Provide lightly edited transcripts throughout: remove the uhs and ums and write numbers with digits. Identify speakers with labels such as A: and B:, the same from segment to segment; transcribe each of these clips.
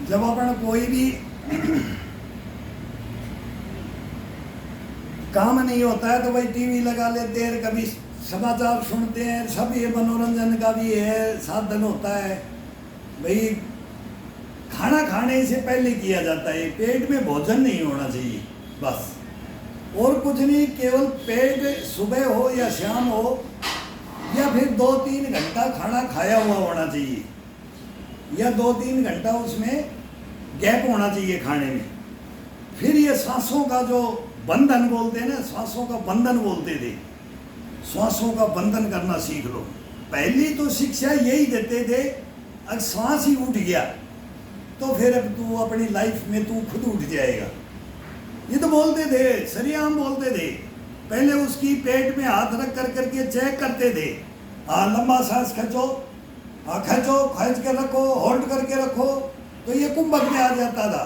A: जब अपन कोई भी काम नहीं होता है तो भाई टीवी लगा लेते हैं, कभी समाचार सुनते हैं, सब ये मनोरंजन का भी है साधन होता है। भाई खाना खाने से पहले किया जाता है, पेट में भोजन नहीं होना चाहिए बस, और कुछ नहीं, केवल पेट सुबह हो या शाम हो या फिर 2-3 घंटा खाना खाया हुआ होना चाहिए, या 2-3 घंटा उसमें गैप होना चाहिए खाने में। फिर ये सांसों का जो बंधन बोलते हैं ना, सांसों का बंधन बोलते थे, सांसों का बंधन करना सीख लो। पहली तो शिक्षा यही देते थे, अगर सांस ही उठ गया तो फिर अब तू अपनी लाइफ में तू खुद उठ जाएगा। ये तो बोलते थे, सरियाम बोलते थे। पहले उसकी पेट में हाथ रख कर करके चेक करते थे, हाँ लंबा सांस खींचो, हाँ खींचो, खींच के रखो, होल्ड करके रखो, तो ये कुंभक में आ जाता था।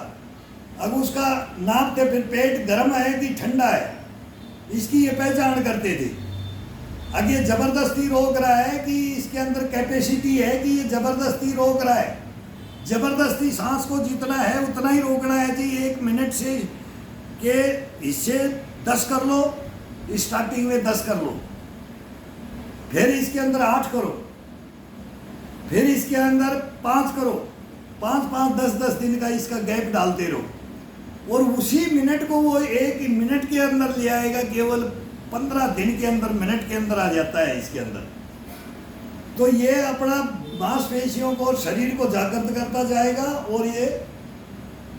A: अब उसका नापते, फिर पेट गर्म है कि ठंडा है, इसकी ये पहचान करते थे। अब ये जबरदस्ती रोक रहा है कि इसके अंदर कैपेसिटी है कि ये जबरदस्ती रोक रहा है। जबरदस्ती सांस को जितना है उतना ही रोकना है कि 1 मिनट से के इससे 10 कर लो, स्टार्टिंग में 10 कर लो, फिर इसके अंदर 8 करो, फिर इसके अंदर 5 करो, 5-5 10-10 दिन का इसका गैप डालते रहो, और उसी मिनट को वो 1 मिनट के अंदर ले आएगा, केवल 15 दिन के अंदर, मिनट के अंदर आ जाता है इसके अंदर। तो ये अपना मांसपेशियों को और शरीर को जागृत करता जाएगा, और ये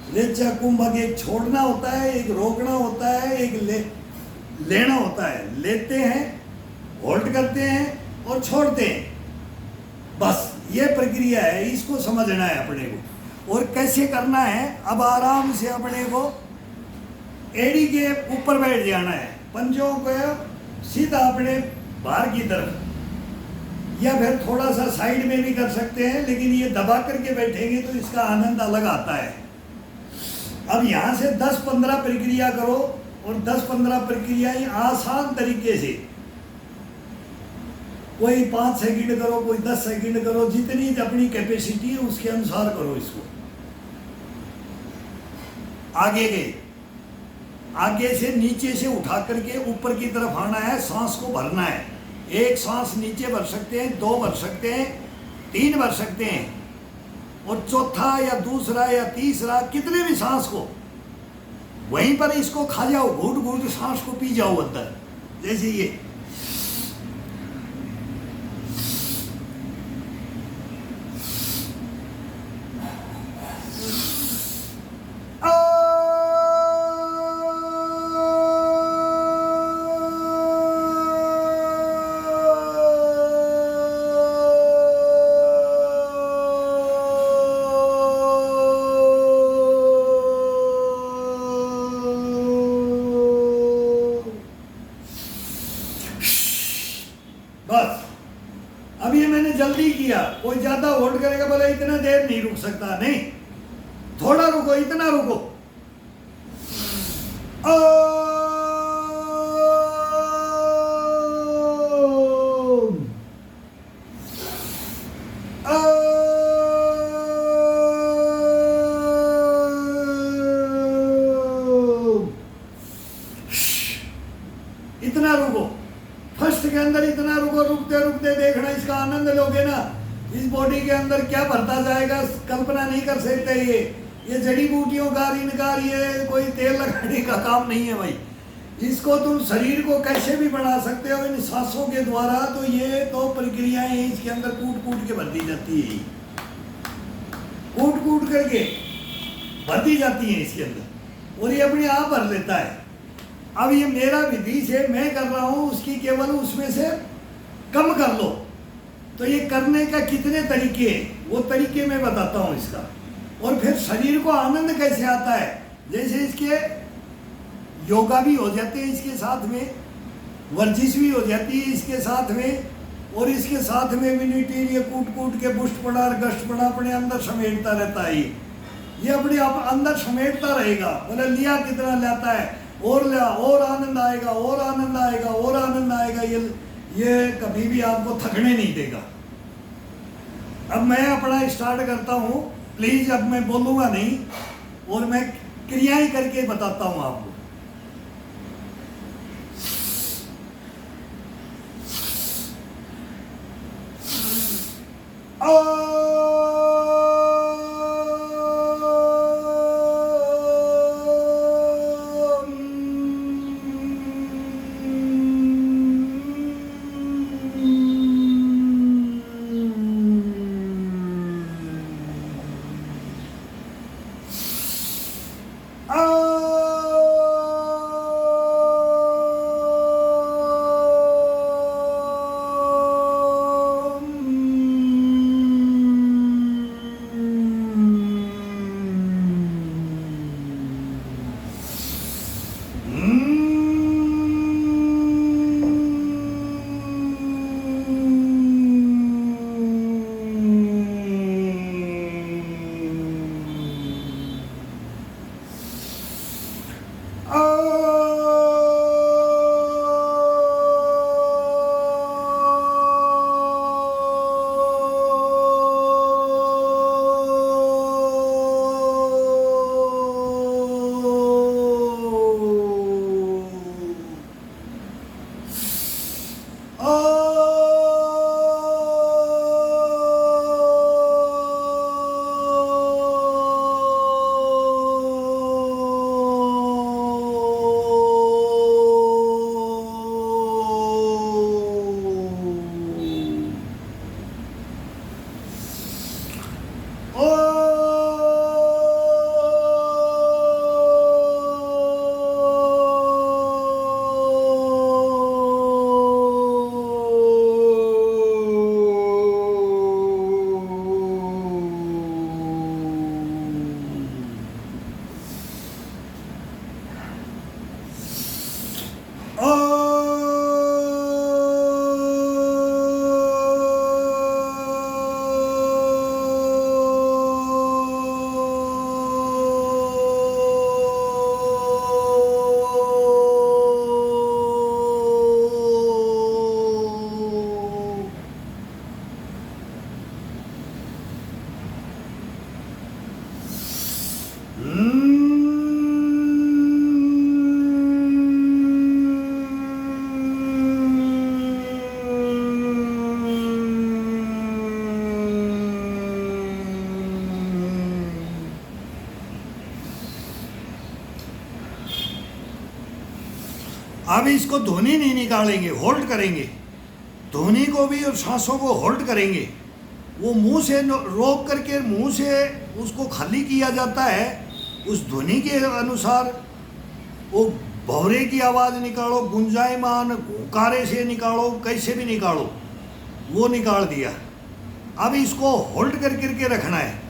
A: रेचा कुंभक एक छोड़ना होता है, एक रोकना होता है, एक लेना होता है। लेते हैं, होल्ड करते हैं और छोड़ते हैं, बस ये प्रक्रिया है। इसको समझना है अपने को, और कैसे करना है। अब आराम से अपने को एड़ी के ऊपर बैठ जाना है, पंजों को सीधा अपने बाहर की तरफ, या फिर थोड़ा सा साइड में भी कर सकते हैं, लेकिन ये दबा करके बैठेंगे तो इसका आनंद अलग आता है। अब यहाँ से 10-15 प्रक्रिया करो, और 10-15 प्रक्रियाएं आसान तरीके से, कोई 5 सेकंड करो, कोई 10 सेकंड करो, जितनी अपनी कैपेसिटी है उसके अनुसार करो इसको। आगे गए, आगे से नीचे से उठा करके ऊपर की तरफ आना है, सांस को भरना है। एक सांस नीचे भर सकते हैं, 2 भर सकते हैं, 3 भर सकते हैं, और चौथा या दूसरा या तीसरा कितने भी सांस को वहीं पर इसको खा जाओ, घूट घूट सांस को पी जाओ अंदर, जैसे ये। बस अब ये मैंने जल्दी किया, कोई ज्यादा होल्ड करेगा बोले इतना देर नहीं रुक सकता, नहीं, थोड़ा रुको, इतना रुको। इतना रुको, फर्स्ट के अंदर इतना रुको, रुकते रुकते देखना, इसका आनंद लोगे ना, इस बॉडी के अंदर क्या भरता जाएगा, कल्पना नहीं कर सकते। ये जड़ी बूटियों का, इनका ये कोई तेल लगाने का काम नहीं है भाई। इसको तुम शरीर को कैसे भी बढ़ा सकते हो इन सांसों के द्वारा। तो ये तो प्रक्रियाएं इसके अंदर कूट कूट के भर दी जाती है, कूट कूट करके भर दी जाती है इसके अंदर, और ये अपने आप भर लेता है। अब ये मेरा विधि से मैं कर रहा हूँ, उसकी केवल उसमें से कम कर लो। तो ये करने का कितने तरीके, वो तरीके मैं बताता हूँ इसका। और फिर शरीर को आनंद कैसे आता है, जैसे इसके योगा भी हो जाते हैं इसके साथ में, वर्जिश भी हो जाती है इसके साथ में, और इसके साथ में इम्यूनिटी ये कूट कूट के पुष्टपड़ा और गष्टपड़ा अपने अंदर समेटता रहता है। ये अपने आप अंदर समेटता रहेगा, बोले लिया कितना लेता है, और लिया, और आनंद आएगा, और आनंद आएगा, और आनंद आएगा। ये कभी भी आपको थकने नहीं देगा। अब मैं अपना स्टार्ट करता हूँ, प्लीज अब मैं बोलूंगा नहीं, और मैं क्रियाएं करके बताता हूं आपको। अब इसको ध्वनि नहीं निकालेंगे, होल्ड करेंगे। ध्वनि को भी और सांसों को होल्ड करेंगे। वो मुंह से रोक करके मुंह से उसको खाली किया जाता है। उस ध्वनि के अनुसार वो भौरे की आवाज़ निकालो, गुंजायमान हुंकारे से निकालो, कैसे भी निकालो, वो निकाल दिया। अब इसको होल्ड करके रखना है।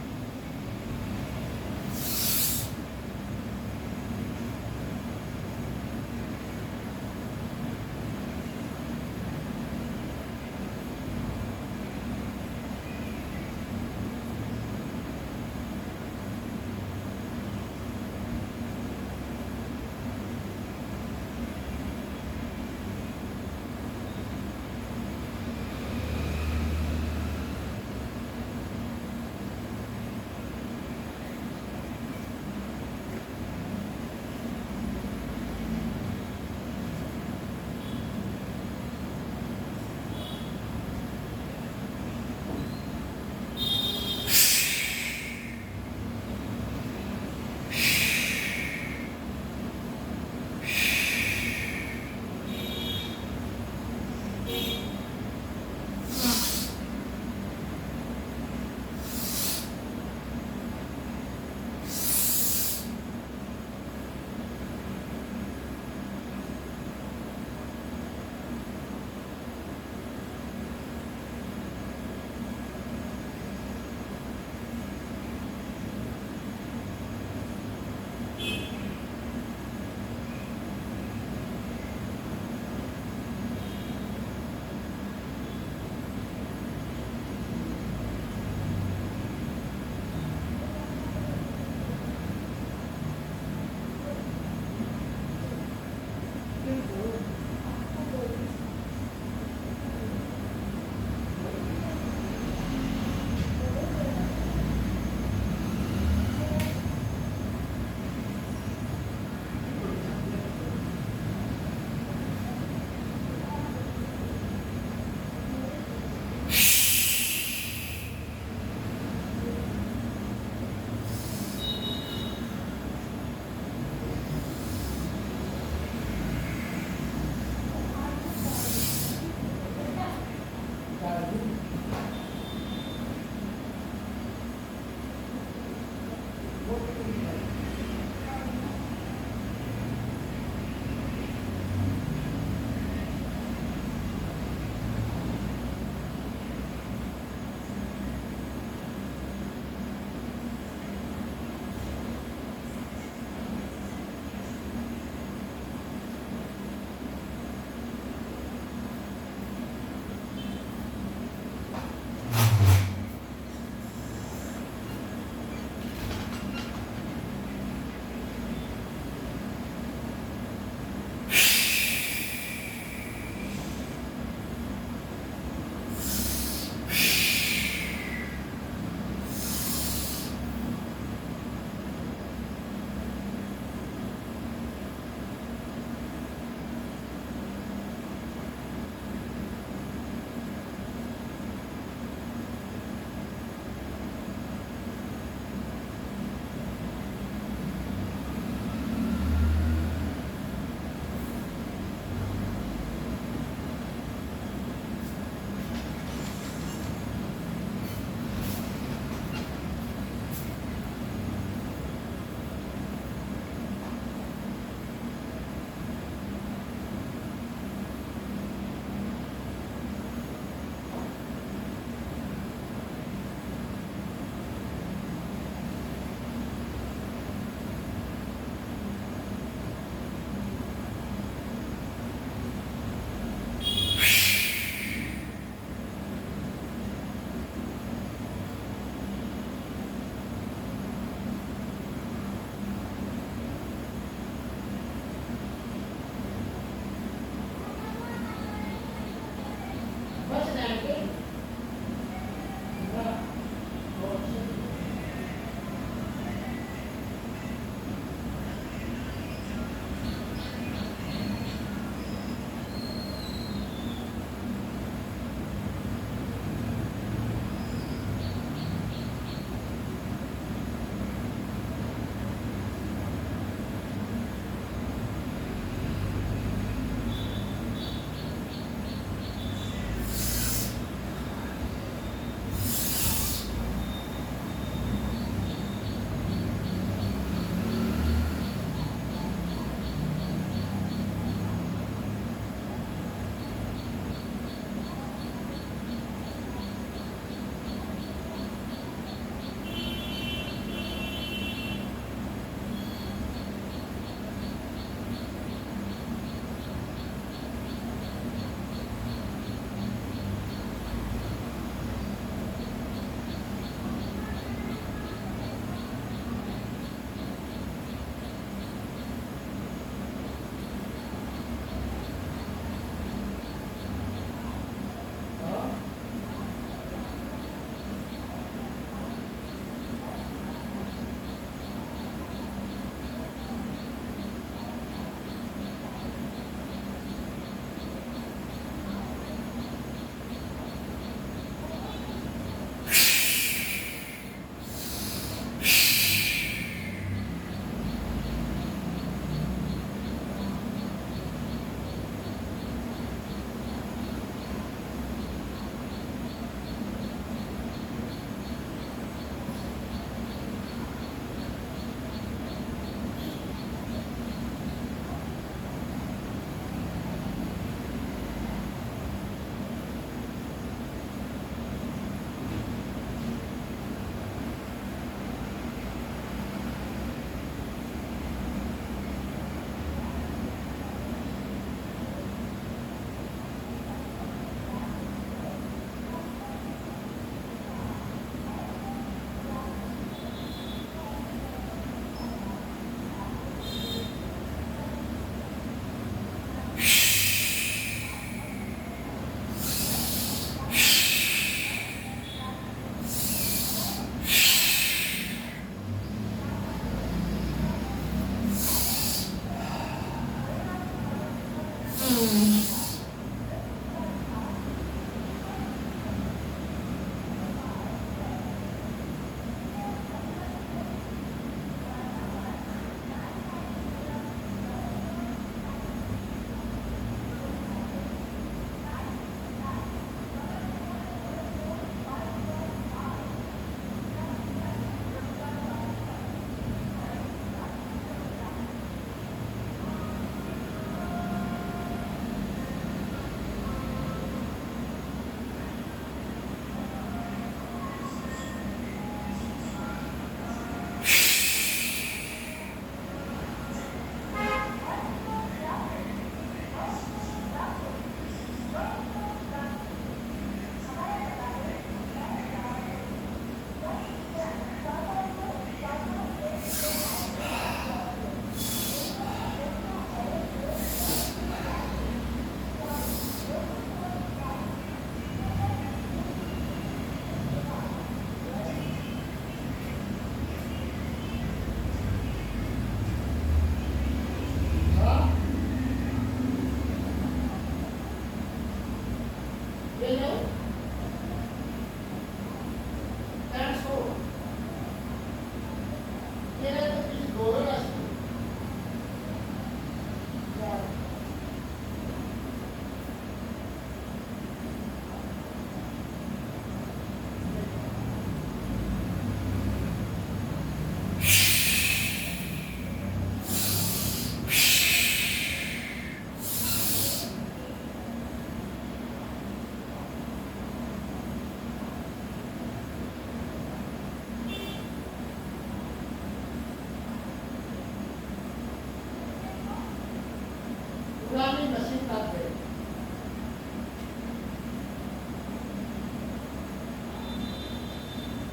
B: पुरानी मशीन का है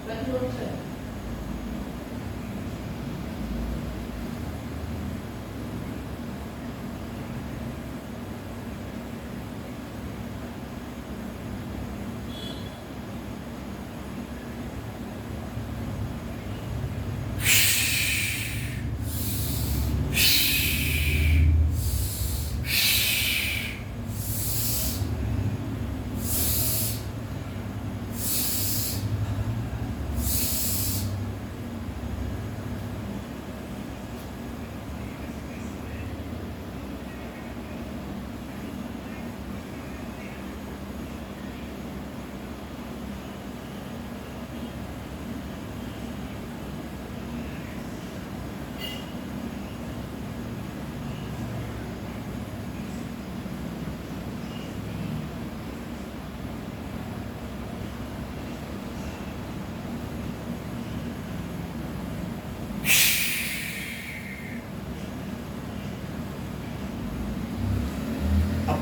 B: प्रतिरोध से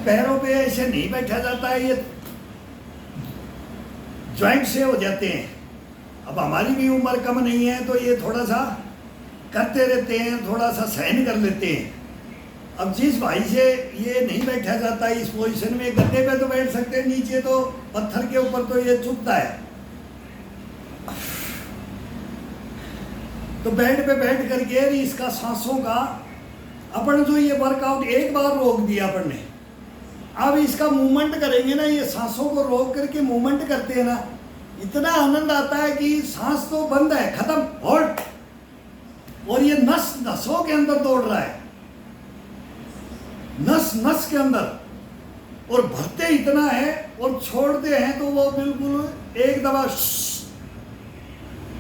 A: पैरों पे ऐसे नहीं बैठा जाता है, ये ज्वाइंट से हो जाते हैं। अब हमारी भी उम्र कम नहीं है तो ये थोड़ा सा करते रहते हैं, थोड़ा सा सहन कर लेते हैं। अब जिस भाई से ये नहीं बैठा जाता इस पोजीशन में, गद्दे पे तो बैठ सकते हैं, नीचे तो पत्थर के ऊपर तो ये चुभता है। तो बेड पे बैठ करके इसका सांसों का अपन जो ये वर्कआउट एक बार रोक दिया अपन ने, अब इसका मूवमेंट करेंगे ना, ये सांसों को रोक करके मूवमेंट करते हैं ना, इतना आनंद आता है कि सांस तो बंद है, खत्म, होल्ड, और ये नस नसों के अंदर दौड़ रहा है, नस नस के अंदर, और भरते इतना है और छोड़ते हैं तो वो बिल्कुल एक दफा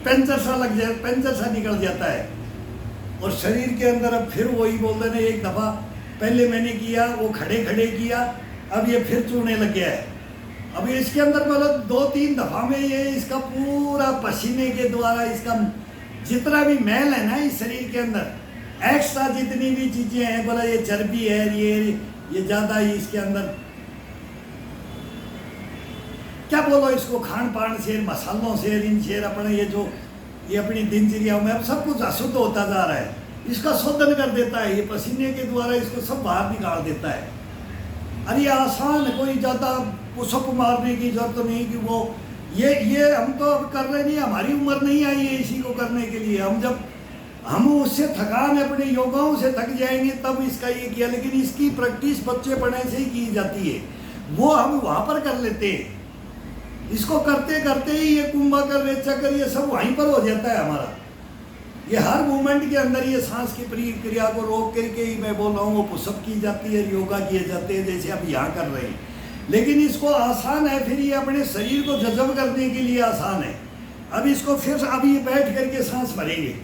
A: पंचर सा लग जाए, पंचर सा निकल जाता है। और शरीर के अंदर अब फिर वही बोल रहे हैं, एक दफा पहले मैंने किया वो खड़े खड़े किया, अब ये फिर चूने लग गया है। अब इसके अंदर मतलब 2-3 दफा में ये इसका पूरा पसीने के द्वारा इसका जितना भी मैल है ना इस शरीर के अंदर, एक्स्ट्रा जितनी भी चीजें हैं, बोला ये चर्बी है, ये ज्यादा ही इसके अंदर क्या बोलो इसको, खान पान से, मसालों से, इन से अपने ये अपनी दिनचर्या में अब सब कुछ अशुद्ध होता जा रहा है, इसका शोधन कर देता है, ये पसीने के द्वारा इसको सब बाहर निकाल देता है। अरे आसान, कोई ज़्यादा पुशअप मारने की जरूरत नहीं कि वो ये हम तो अब कर रहे नहीं, हमारी उम्र नहीं आई है इसी को करने के लिए। हम जब हम उससे थकान अपने योगाओं से थक जाएंगे तब इसका ये किया, लेकिन इसकी प्रैक्टिस बच्चे पढ़ने से ही की जाती है, वो हम वहाँ पर कर लेते हैं। इसको करते करते ही ये कुंभकर रेचकर ये सब वहीं पर हो जाता है हमारा। ये हर मूवमेंट के अंदर ये सांस की प्रक्रिया को रोक करके ही मैं बोल रहा हूँ, वो पुशअप की जाती है, योगा किए जाते हैं जैसे अब यहाँ कर रहे हैं। लेकिन इसको आसान है, फिर ये अपने शरीर को जज़ब करने के लिए आसान है। अब इसको फिर अभी बैठ करके सांस भरेंगे।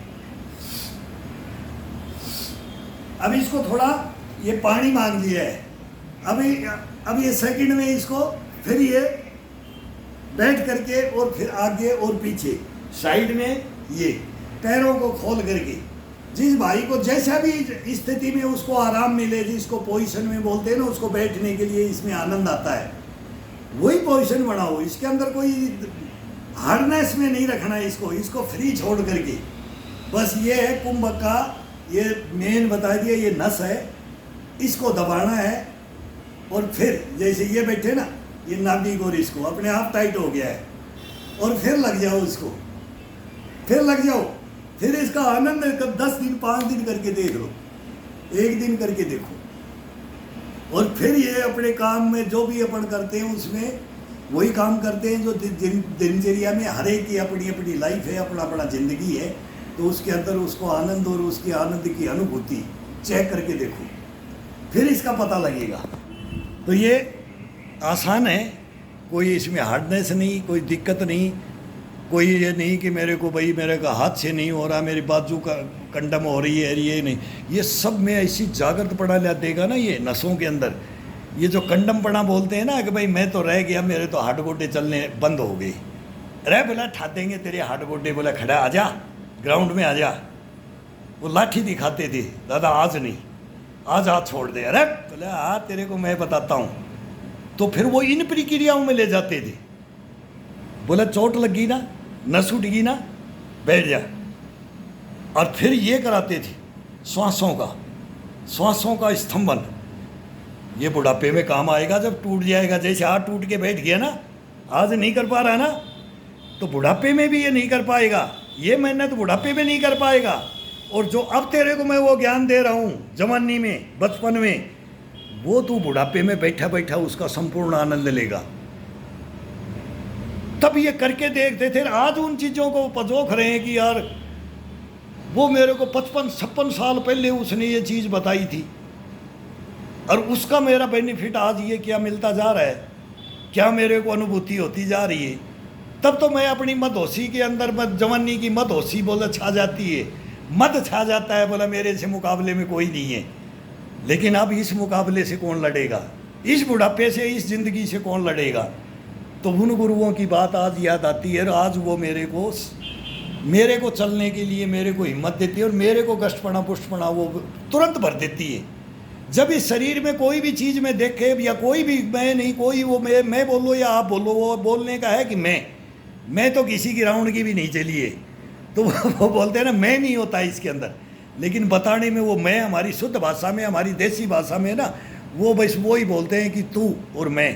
A: अब इसको थोड़ा ये पानी मांग लिया है, अभी ये सेकंड में इसको फिर ये बैठ करके और फिर आगे और पीछे साइड में ये पैरों को खोल करके, जिस भाई को जैसा भी स्थिति में उसको आराम मिले, जिसको पोजीशन में बोलते हैं ना, उसको बैठने के लिए इसमें आनंद आता है, वही पोजीशन बनाओ। इसके अंदर कोई हार्डनेस में नहीं रखना है इसको फ्री छोड़ करके। बस ये है कुंभ का, ये मेन बता दिया, ये नस है, इसको दबाना है। और फिर जैसे ये बैठे ना, ये नाभि और इसको अपने आप टाइट हो गया है, और फिर लग जाओ इसको, फिर लग जाओ, फिर इसका आनंद 10 दिन 5 दिन करके देख लो, 1 दिन करके देखो। और फिर ये अपने काम में जो भी अपन करते हैं उसमें वही काम करते हैं जो दिनचर्या में हर एक की अपनी अपनी लाइफ है, अपना अपना ज़िंदगी है, तो उसके अंदर उसको आनंद और उसकी आनंद की अनुभूति चेक करके देखो, फिर इसका पता लगेगा। तो ये आसान है, कोई इसमें हार्डनेस नहीं, कोई दिक्कत नहीं, कोई ये नहीं कि मेरे को भाई मेरे का हाथ से नहीं हो रहा, मेरी बाजू का कंडम हो रही है, ये नहीं। ये सब में ऐसी जागृत पड़ा ला देगा ना, ये नसों के अंदर ये जो कंडम पड़ा बोलते हैं ना कि भाई मैं तो रह गया, मेरे तो हाथ गोटे चलने बंद हो गए। अरे बोला ठा देंगे तेरे हाथ गोटे, बोला खड़ा आ जा, ग्राउंड में आ जा। वो लाठी दिखाते थे, दादा आज नहीं, आज हाथ छोड़ दे। अरे बोला हाँ तेरे को मैं बताता हूँ। तो फिर वो इन प्रक्रियाओं में ले जाते थे। बोला चोट लगी ना, नस उठ गई ना, बैठ जा। और फिर ये कराते थे श्वासों का स्तंभन। ये बुढ़ापे में काम आएगा जब टूट जाएगा। जैसे हाथ टूट के बैठ गया ना, आज नहीं कर पा रहा ना, तो बुढ़ापे में भी ये नहीं कर पाएगा। ये मेहनत बुढ़ापे में नहीं कर पाएगा। और जो अब तेरे को मैं वो ज्ञान दे रहा हूँ जवानी में, बचपन में, वो तू बुढ़ापे में बैठा बैठा उसका संपूर्ण आनंद लेगा। तब ये करके देखते थे। आज उन चीज़ों को पजोख रहे हैं कि यार वो मेरे को 55-56 साल पहले उसने ये चीज़ बताई थी, और उसका मेरा बेनिफिट आज ये क्या मिलता जा रहा है, क्या मेरे को अनुभूति होती जा रही है। तब तो मैं अपनी मदहोशी के अंदर जवानी की मदहोशी बोला छा जाती है, मद छा जाता है, बोला मेरे से मुकाबले में कोई नहीं है। लेकिन अब इस मुकाबले से कौन लड़ेगा, इस बुढ़ापे से, इस ज़िंदगी से कौन लड़ेगा। तो उन गुरुओं की बात आज याद आती है, और आज वो मेरे को चलने के लिए मेरे को हिम्मत देती है, और मेरे को गष्टपना पुष्टपना वो तुरंत भर देती है। जब इस शरीर में कोई भी चीज़ में देखे, या कोई भी मैं नहीं, कोई वो मैं बोलो या आप बोलो, वो बोलने का है कि मैं तो किसी की राउंड की भी नहीं चली है। तो वो बोलते हैं ना मैं नहीं होता इसके अंदर, लेकिन बताने में वो मैं, हमारी शुद्ध भाषा में, हमारी देसी भाषा में ना, वो बस वो ही बोलते हैं कि तू और मैं,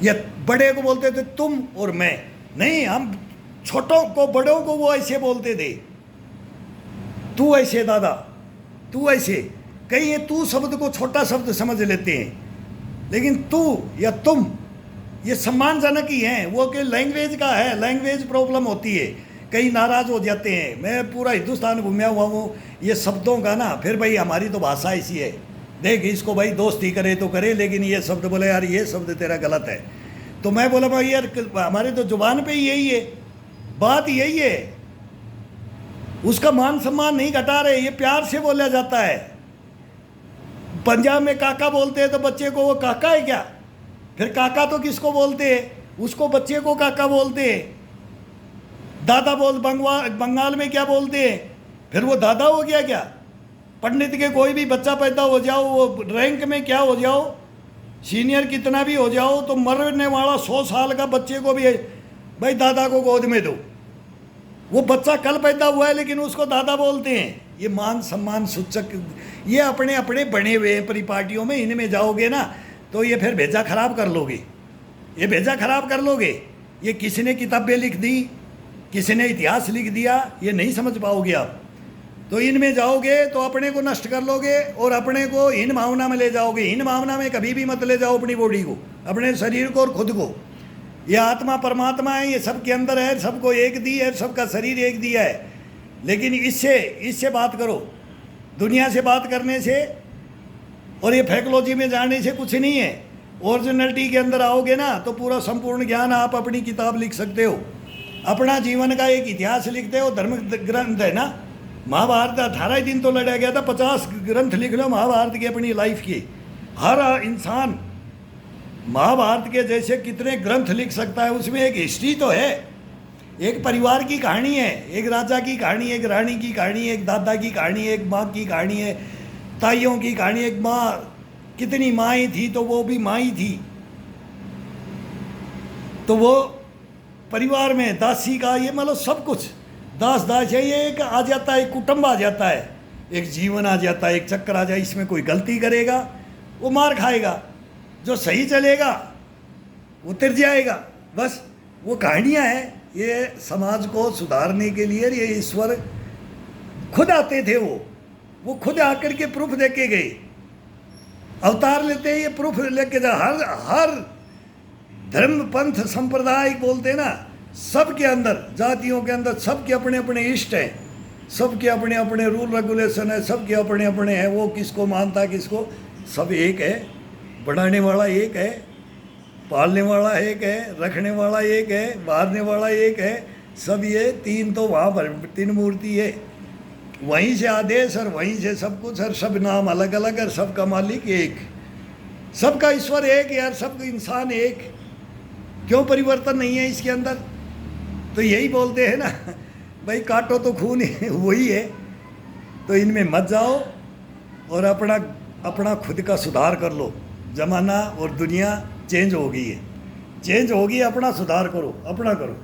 A: या बड़े को बोलते थे तुम और मैं। नहीं, हम छोटों को, बड़ों को वो ऐसे बोलते थे, तू ऐसे दादा, तू ऐसे। कई ये तू शब्द को छोटा शब्द समझ लेते हैं, लेकिन तू या तुम ये सम्मानजनक ही हैं। वो कि लैंग्वेज का है, लैंग्वेज प्रॉब्लम होती है, कई नाराज़ हो जाते हैं। मैं पूरा हिंदुस्तान घूमया हुआ हूँ, ये शब्दों का ना, फिर भाई हमारी तो भाषा ऐसी है, देख इसको भाई दोस्ती करे तो करे, लेकिन ये शब्द बोले यार ये शब्द तेरा गलत है। तो मैं बोला भाई यार हमारे तो जुबान पे ही यही है, बात यही है, उसका मान सम्मान नहीं घटा रहे, ये प्यार से बोला जाता है। पंजाब में काका बोलते हैं तो बच्चे को वो काका है क्या, फिर काका तो किसको बोलते हैं, उसको बच्चे को काका बोलते हैं। दादा बंगाल में क्या बोलते हैं, फिर वो दादा हो गया क्या। पंडित के कोई भी बच्चा पैदा हो जाओ, वो रैंक में क्या हो जाओ, सीनियर कितना भी हो जाओ, तो मरने वाला 100 साल का बच्चे को भी भाई दादा को गोद में दो। वो बच्चा कल पैदा हुआ है लेकिन उसको दादा बोलते हैं। ये मान सम्मान सूचक, ये अपने अपने बने हुए हैं परिपाटियों में, इनमें जाओगे ना तो ये फिर भेजा खराब कर लोगे, ये भेजा खराब कर लोगे। ये किसी ने किताबें लिख दी किसी ने इतिहास लिख दिया, ये नहीं समझ पाओगे आप। तो इनमें जाओगे तो अपने को नष्ट कर लोगे और अपने को हीन भावना में ले जाओगे। हीन भावना में कभी भी मत ले जाओ अपनी बॉडी को, अपने शरीर को और खुद को। यह आत्मा परमात्मा है, ये सबके अंदर है, सबको एक दी है, सबका शरीर एक दिया है। लेकिन इससे बात करो, दुनिया से बात करने से और ये फैक्टोलॉजी में जाने से कुछ नहीं है। ओरिजिनलिटी के अंदर आओगे ना तो पूरा संपूर्ण ज्ञान आप अपनी किताब लिख सकते हो, अपना जीवन का एक इतिहास लिखते हो। धर्म ग्रंथ है ना, महाभारत 18 दिन तो लड़ा गया था, 50 ग्रंथ लिख लो महाभारत की अपनी लाइफ की। हर इंसान महाभारत के जैसे कितने ग्रंथ लिख सकता है, उसमें एक हिस्ट्री तो है, एक परिवार की कहानी है, एक राजा की कहानी, एक रानी की कहानी, एक दादा की कहानी, एक माँ की कहानी है, ताइयों की कहानी। एक माँ, कितनी माँई थी तो वो भी माँ ही थी, तो वो परिवार में दासी का ये मतलब सब कुछ दास है। ये एक आ जाता है, एक कुटुंब आ जाता है, एक जीवन आ जाता है, एक चक्कर आ जाए। इसमें कोई गलती करेगा वो मार खाएगा, जो सही चलेगा वो तिर जाएगा। बस वो कहानियाँ हैं। ये समाज को सुधारने के लिए ये ईश्वर खुद आते थे, वो खुद आकर के प्रूफ दे के गए, अवतार लेते हैं, ये प्रूफ लेके जा। हर धर्म पंथ संप्रदाय बोलते हैं ना, सबके अंदर, जातियों के अंदर सबके अपने अपने इष्ट हैं, सबके अपने अपने रूल रेगुलेशन है, सबके अपने अपने हैं। वो किसको मानता है किसको, सब एक है। बढ़ाने वाला एक है, पालने वाला एक है, रखने वाला एक है, मारने वाला एक है। सब ये तीन तो वहाँ पर तीन मूर्ति है, वहीं से आदेश और वहीं से सब कुछ, और सब नाम अलग अलग, और सबका मालिक एक, सबका ईश्वर एक यार, सबका इंसान एक। क्यों परिवर्तन नहीं है इसके अंदर? तो यही बोलते हैं ना भाई, काटो तो खून वही है। तो इनमें मत जाओ और अपना खुद का सुधार कर लो। ज़माना और दुनिया चेंज हो गई है, चेंज होगी, अपना सुधार करो, अपना करो।